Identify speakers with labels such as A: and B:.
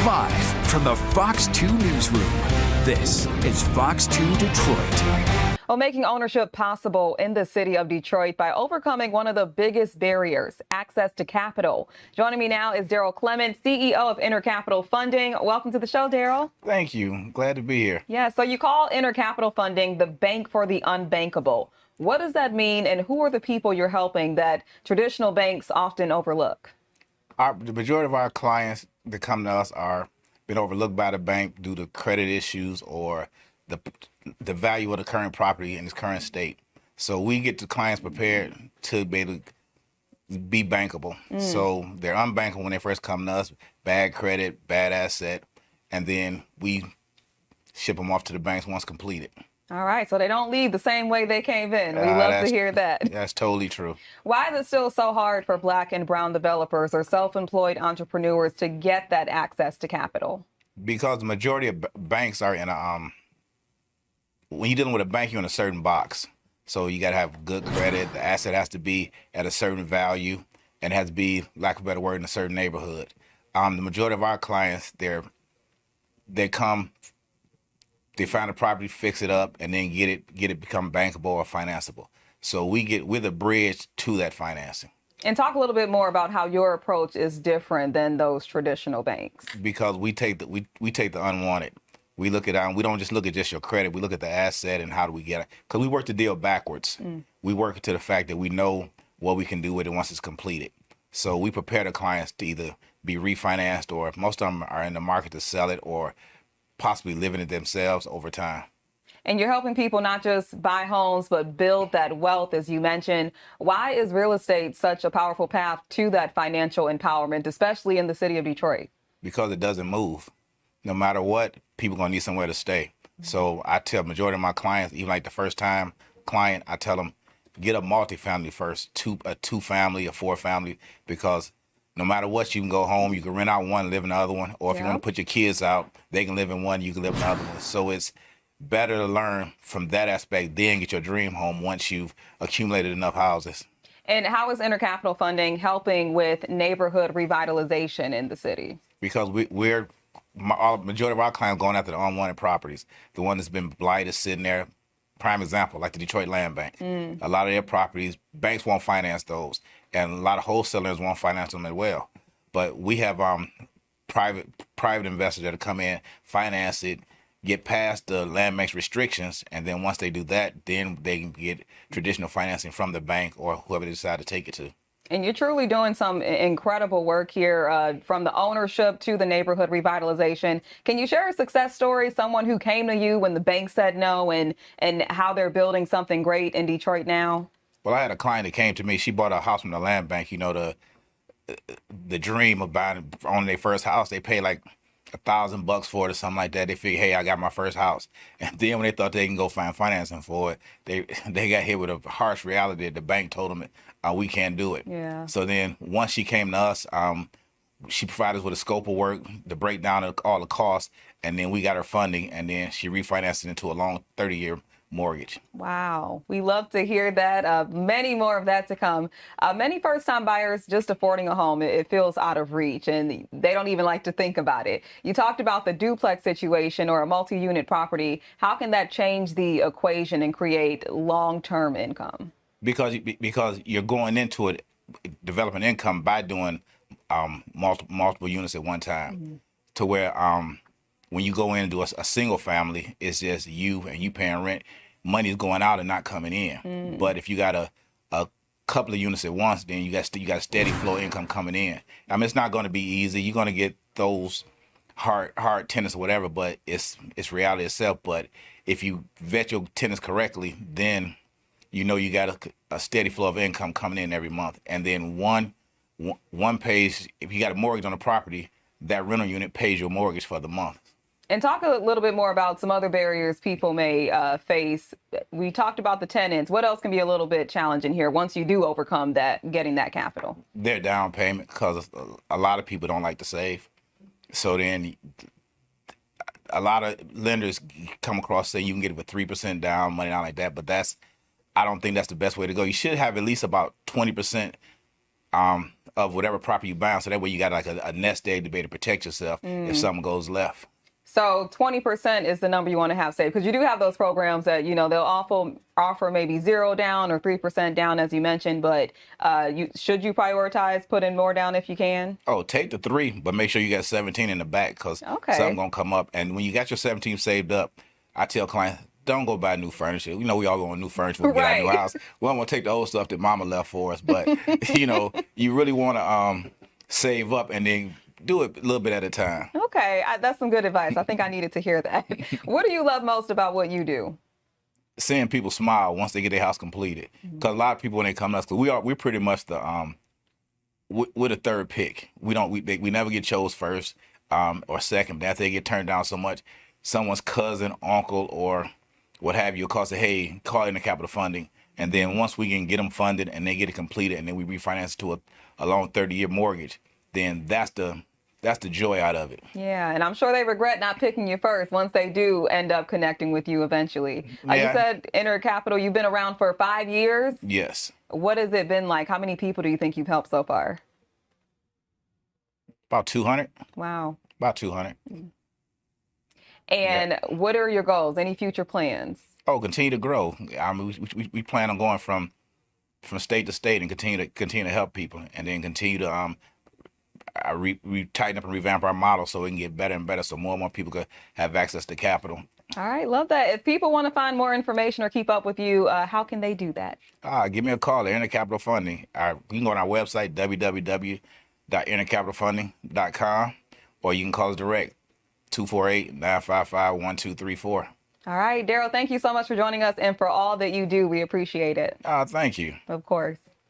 A: Live from the Fox 2 newsroom, this is Fox 2 Detroit.
B: Well, making ownership possible in the city of Detroit by overcoming one of the biggest barriers, access to capital. Joining me now is Daryl Clement, CEO of Intercapital Funding. Welcome to the show, Daryl.
C: Thank you. Glad to be here.
B: Yeah, so you call Intercapital Funding the bank for the unbankable. What does that mean, and who are the people you're helping that traditional banks often overlook?
C: The majority of our clients that come to us are been overlooked by the bank due to credit issues or the value of the current property in its current state. So we get the clients prepared to be able to be bankable. So they're unbankable when they first come to us, bad credit, bad asset, and then we ship them off to the banks once completed.
B: All right, so they don't leave the same way they came in. We love to hear that.
C: That's totally true.
B: Why is it still so hard for Black and brown developers or self-employed entrepreneurs to get that access to capital?
C: Because the majority of banks are in a, when you're dealing with a bank, you're in a certain box. So you got to have good credit. The asset has to be at a certain value and it has to be, lack of a better word, in a certain neighborhood. The majority of our clients, they come, they find a property, fix it up, and then get it become bankable or financeable. So we're the bridge to that financing.
B: And talk a little bit more about how your approach is different than those traditional banks.
C: Because we take the unwanted. We look at we don't just look at just your credit. We look at the asset and how do we get it. Because we work the deal backwards. We work to the fact that we know what we can do with it once it's completed. So we prepare the clients to either be refinanced, or most of them are in the market to sell it or possibly living it themselves over time.
B: And you're helping people not just buy homes, but build that wealth, as you mentioned. Why is real estate such a powerful path to that financial empowerment, especially in the city of Detroit?
C: Because it doesn't move. No matter what, people are going to need somewhere to stay. So I tell majority of my clients, even like the first time client, I tell them, get a multifamily first, a two family, a four family, because no matter what, you can go home, you can rent out one, live in the other one, or if you want to put your kids out, they can live in one, you can live in the other one. So it's better to learn from that aspect, then get your dream home once you've accumulated enough houses.
B: And how is Intercapital Funding helping with neighborhood revitalization in the city?
C: Because majority of our clients going after the unwanted properties, the one that's been blighted, sitting there. Prime example, like the Detroit Land Bank. A lot of their properties, banks won't finance those, and a lot of wholesalers won't finance them as well. But we have private investors that come in, finance it, get past the land bank's restrictions, and then once they do that, then they can get traditional financing from the bank or whoever they decide to take it to.
B: And you're truly doing some incredible work here, from the ownership to the neighborhood revitalization. Can you share a success story, someone who came to you when the bank said no, and how they're building something great in Detroit now?
C: Well, I had a client that came to me. She bought a house from the land bank. You know, the dream of owning their first house. They pay like $1,000 for it or something like that. They figure, hey, I got my first house. And then when they thought they can go find financing for it, they got hit with a harsh reality. The bank told them we can't do it.
B: Yeah.
C: So then once she came to us, she provided us with a scope of work, the breakdown of all the costs, and then we got her funding, and then she refinanced it into a long 30-year mortgage.
B: Wow. We love to hear that. Many more of that to come. Many first-time buyers just affording a home, it feels out of reach, and they don't even like to think about it. You talked about the duplex situation or a multi-unit property. How can that change the equation and create long-term income?
C: Because you're going into it, developing income by doing multiple units at one time, to where when you go in and do a single family, it's just you and you paying rent. Money's going out and not coming in. But if you got a couple of units at once, then you got steady flow income coming in. I mean, it's not going to be easy. You're going to get those hard tenants or whatever, but it's reality itself. But if you vet your tenants correctly, then you know you got a steady flow of income coming in every month. And then one pays, if you got a mortgage on a property, that rental unit pays your mortgage for the month.
B: And talk a little bit more about some other barriers people may face. We talked about the tenants. What else can be a little bit challenging here once you do overcome that, getting that capital?
C: Their down payment, because a lot of people don't like to save. So then a lot of lenders come across saying you can get it with 3% down, money down like that. But I don't think that's the best way to go. You should have at least about 20% of whatever property you buy. So that way you got like a nest egg to be able to protect yourself if something goes left.
B: So 20% is the number you want to have saved, because you do have those programs that, you know, they'll offer maybe 0 down or 3% down, as you mentioned. But should you prioritize putting more down if you can?
C: Oh, take the 3, but make sure you got 17 in the back, because something gonna come up. And when you got your 17 saved up, I tell clients, don't go buy new furniture. You know, we all go on new furniture when we get our new house. We don't want to take the old stuff that mama left for us, but you know, you really want to save up and then do it a little bit at a time.
B: Okay, that's some good advice. I think I needed to hear that. What do you love most about what you do?
C: Seeing people smile once they get their house completed. Because a lot of people, when they come to us, we're pretty much the we're the third pick. We never get chose first or second. But after they get turned down so much, someone's cousin, uncle, or what have you, call say, hey, call Intercapital Funding. And then once we can get them funded and they get it completed, and then we refinance to a long 30-year mortgage, then that's the joy out of it.
B: Yeah, and I'm sure they regret not picking you first once they do end up connecting with you eventually. You said Intercapital, you've been around for 5 years?
C: Yes.
B: What has it been like? How many people do you think you've helped so far?
C: About 200.
B: Wow.
C: About 200.
B: And what are your goals? Any future plans?
C: Oh, continue to grow. I mean, we plan on going from state to state and continue to help people, and then continue to we tighten up and revamp our model so we can get better and better, so more and more people can have access to capital.
B: All right, love that. If people want to find more information or keep up with you, how can they do that?
C: Give me a call at Intercapital Funding. You can go on our website, www.intercapitalfunding.com, or you can call us direct, 248-955-1234.
B: All right, Daryl, thank you so much for joining us and for all that you do. We appreciate it.
C: Thank you.
B: Of course.